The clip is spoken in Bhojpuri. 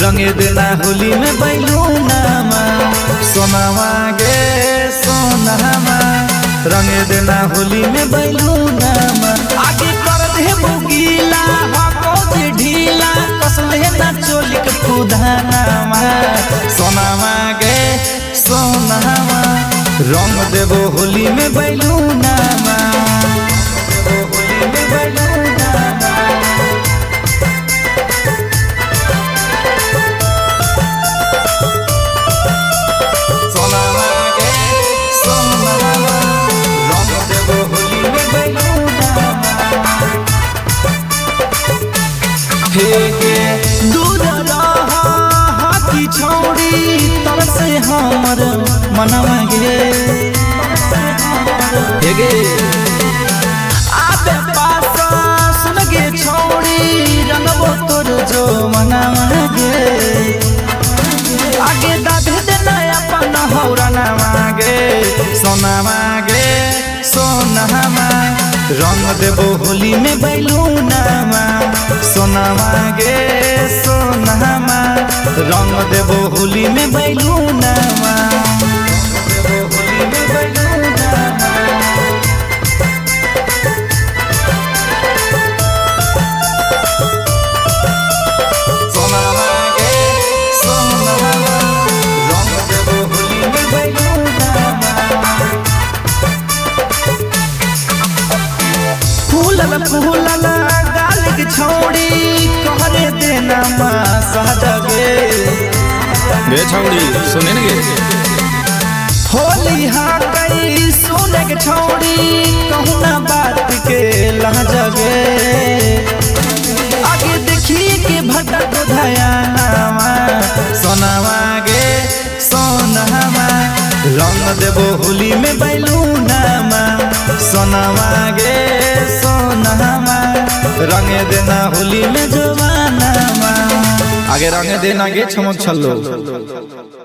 रंगे देना होली में बैलूनामा सोनामा गे सोनामा रंगे देना होली में बैलूनामा आगे कर दे बुगीला हको जे ढीला कसले ना चोलिक खुदानामा सोनामा गे सोनामा रंग देबो होली में बैलूनामा होली में बैलूनामा सोनामा गे सोनामा रंग देबो होली में बैलूनामा हे गे दूर रहा हाथी छोड़ी तरफ से हमर मनवा गे हे गे आबे पास सुन गे छोड़ी रंगबो तोर जो मनवा गे आगे दाबे देना अपन हौरा ना मागे सोना मागे सोनामा रंग देबो होली में बैलूनामा सोना मागे सोनामा रंग देबो होली में बैलूनामा होली में बैलूनामा सोना मागे सोनामा रंग देबो होली में बैलूनामा फूलल फूलल गाल के छोड़ी कहरे देना माँ सहजगे गे छौड़ी सुने न गे होली हाँ कई सुने के छोड़ी कहूँ ना बात के लहजगे आगे देखिए के भटक धयानामा सोनामा गे सोनामा रंग देबो होली में बैलूनामा सोनामा गे सोनामा रंगे देना होली में जवानामा आगे रंगे देना गे छमक छल्लो।